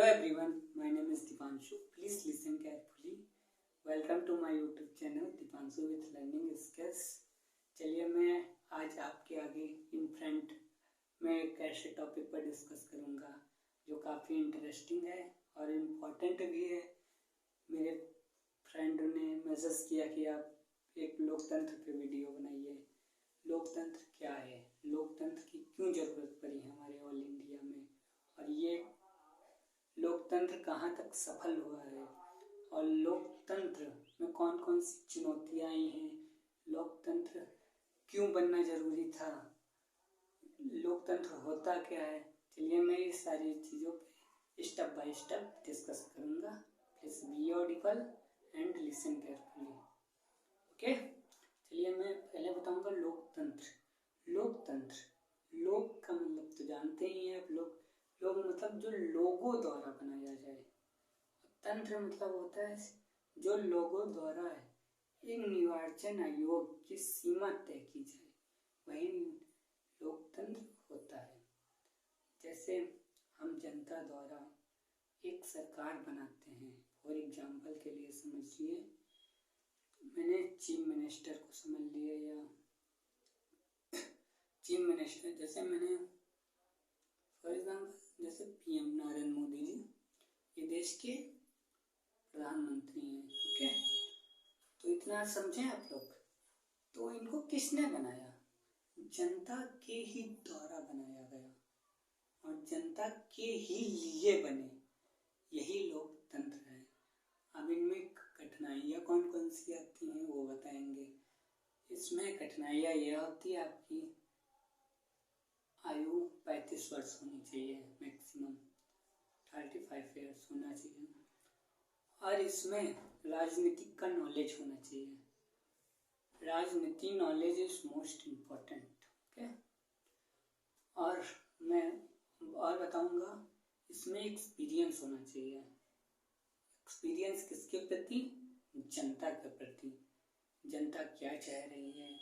everyone, my name is Dipanshu. Please listen carefully. Welcome to my YouTube channel Dipanshu with Learning Skills. चलिए मैं आज आपके आगे in front में एक ऐसे टॉपिक पर डिस्कस करूँगा जो काफ़ी इंटरेस्टिंग है और इम्पोर्टेंट भी है। मेरे फ्रेंड ने मैसेज किया कि आप एक लोकतंत्र पे वीडियो बनाइए। लोकतंत्र क्या है, लोकतंत्र की क्यों ज़रूरत पड़ी हमारे ऑल इंडिया में, और ये लोकतंत्र कहाँ तक सफल हुआ है और लोकतंत्र में कौन कौन सी चुनौतियाँ आई हैं, लोकतंत्र क्यों बनना ज़रूरी था, लोकतंत्र होता क्या है। चलिए मैं इस सारी चीज़ों पे स्टेप बाय स्टेप डिस्कस करूँगा। Please be audible and listen carefully. Okay, चलिए मैं पहले बताऊँगा लोकतंत्र। लोकतंत्र, लोक का मतलब तो जानते ही हैं आप लोग। लोक मतलब जो लोगों द्वारा बनाया जाए, तंत्र मतलब होता है जो लोगों द्वारा है एक निर्वाचन आयोग की सीमा तय की जाए, वही लोकतंत्र होता है। जैसे हम जनता द्वारा एक सरकार बनाते हैं। फॉर एग्जाम्पल के लिए समझिए, मैंने चीफ मिनिस्टर को समझ लिया, या चीफ मिनिस्टर जैसे मैंने फॉर एग्जाम्पल जैसे पीएम नरेंद्र मोदी जी ये देश के प्रधानमंत्री हैं। ओके, तो इतना समझें आप लोग। तो इनको किसने बनाया? जनता के ही द्वारा बनाया गया और जनता के ही लिए बने, यही लोकतंत्र है। अब इनमें कठिनाइयाँ कौन कौन सी आती हैं वो बताएंगे। इसमें कठिनाइयाँ यह होती है, आपकी आयु 35 वर्ष होनी चाहिए, मैक्सिमम 35 ईयर्स होना चाहिए, और इसमें राजनीतिक का नॉलेज होना चाहिए। राजनीति knowledge is most important. Okay, और मैं और बताऊंगा, इसमें एक्सपीरियंस होना चाहिए। एक्सपीरियंस किसके प्रति? जनता के प्रति। जनता क्या चाह रही है,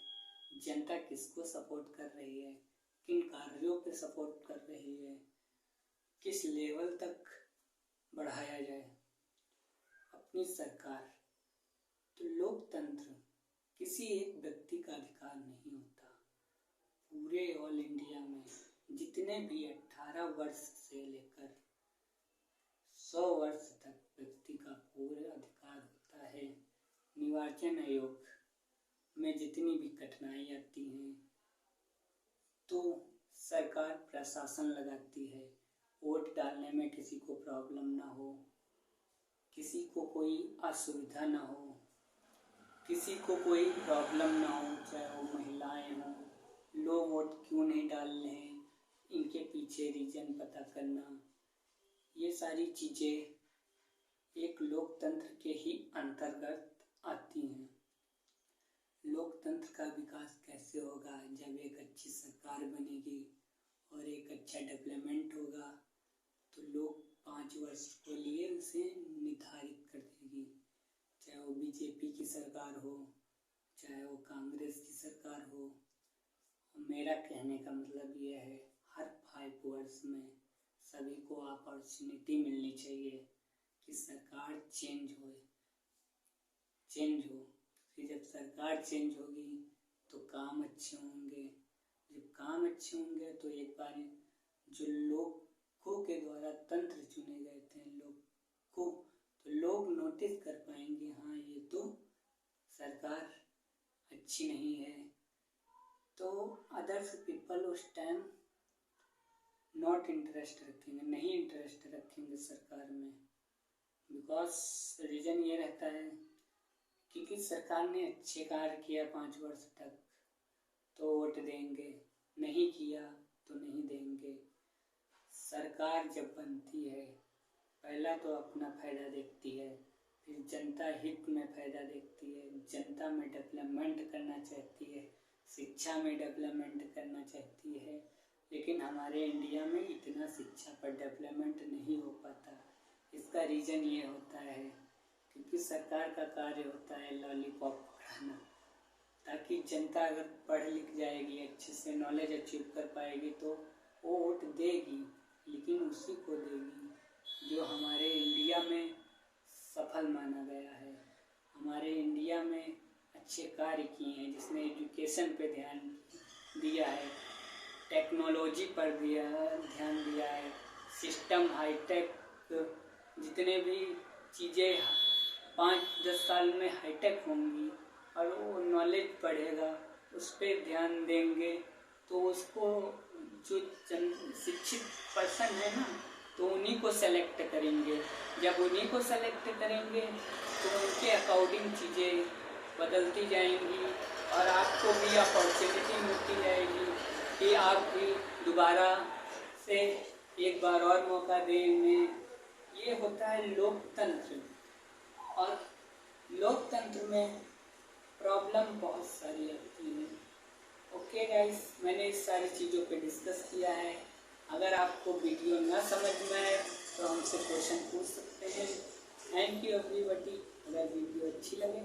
जनता किसको सपोर्ट कर रही है, किन कार्यों पे सपोर्ट कर रही है, किस लेवल तक बढ़ाया जाए अपनी सरकार। तो लोकतंत्र किसी एक व्यक्ति का अधिकार नहीं होता। पूरे ऑल इंडिया में जितने भी 18 वर्ष से लेकर 100 वर्ष तक व्यक्ति का पूरा अधिकार होता है। निर्वाचन आयोग में जितनी भी कठिनाई आती हैं तो सरकार प्रशासन लगाती है, वोट डालने में किसी को प्रॉब्लम ना हो, किसी को कोई असुविधा ना हो, किसी को कोई प्रॉब्लम ना हो, चाहे वो महिलाएं हों, लोग वोट क्यों नहीं डाल रहे हैं, इनके पीछे रीजन पता करना, ये सारी चीज़ें एक लोकतंत्र के ही अंतर्गत आती हैं। लोकतंत्र का विकास कैसे होगा? जब एक अच्छी सरकार बनेगी और एक अच्छा डेवलपमेंट होगा तो लोग 5 वर्ष के लिए उसे निर्धारित कर देगी, चाहे वो बीजेपी की सरकार हो, चाहे वो कांग्रेस की सरकार हो। मेरा कहने का मतलब ये है, हर 5 वर्ष में सभी को अपॉर्चुनिटी मिलनी चाहिए कि सरकार चेंज हो। फिर जब सरकार चेंज होगी तो काम अच्छे होंगे। जब काम अच्छे होंगे तो एक बार जो लोगों के द्वारा तंत्र चुने गए थे तो लोग नोटिस कर पाएंगे, हाँ ये तो सरकार अच्छी नहीं है। तो अदर्स पीपल उस टाइम नॉट इंटरेस्ट रखेंगे, नहीं इंटरेस्ट रखेंगे सरकार में। बिकॉज रीज़न ये रहता है क्योंकि सरकार ने अच्छे कार्य किया 5 वर्ष तक तो वोट देंगे, नहीं किया तो नहीं देंगे। सरकार जब बनती है पहला तो अपना फ़ायदा देखती है, फिर जनता हित में फ़ायदा देखती है, जनता में डेवलपमेंट करना चाहती है, शिक्षा में डेवलपमेंट करना चाहती है। लेकिन हमारे इंडिया में इतना शिक्षा पर डेवलपमेंट नहीं हो पाता। इसका रीज़न ये होता है क्योंकि सरकार का कार्य होता है लॉलीपॉप बढ़ाना, ताकि जनता अगर पढ़ लिख जाएगी, अच्छे से नॉलेज अचीव कर पाएगी तो वो वोट देगी, लेकिन उसी को देगी जो हमारे हमारे इंडिया में अच्छे कार्य किए हैं, जिसने एजुकेशन पे ध्यान दिया है, टेक्नोलॉजी पर ध्यान दिया है, सिस्टम हाईटेक, जितने भी चीज़ें 5-10 साल में हाईटेक होंगी और वो नॉलेज बढ़ेगा, उस पर ध्यान देंगे तो उसको जो शिक्षित पर्सन है ना, तो उन्हीं को सेलेक्ट करेंगे। जब उन्हीं को सेलेक्ट करेंगे तो उनके अकॉर्डिंग चीज़ें बदलती जाएंगी और आपको भी अपॉर्चुनिटी मिलती जाएगी कि आप भी दोबारा से एक बार और मौका दें। ये होता है लोकतंत्र, और लोकतंत्र में प्रॉब्लम बहुत सारी आती है। ओके गाइस, मैंने इस सारी चीज़ों पे डिस्कस किया है। अगर आपको वीडियो ना समझ में आए तो हमसे क्वेश्चन पूछ सकते हैं। Thank you everybody. अगर वीडियो अच्छी लगे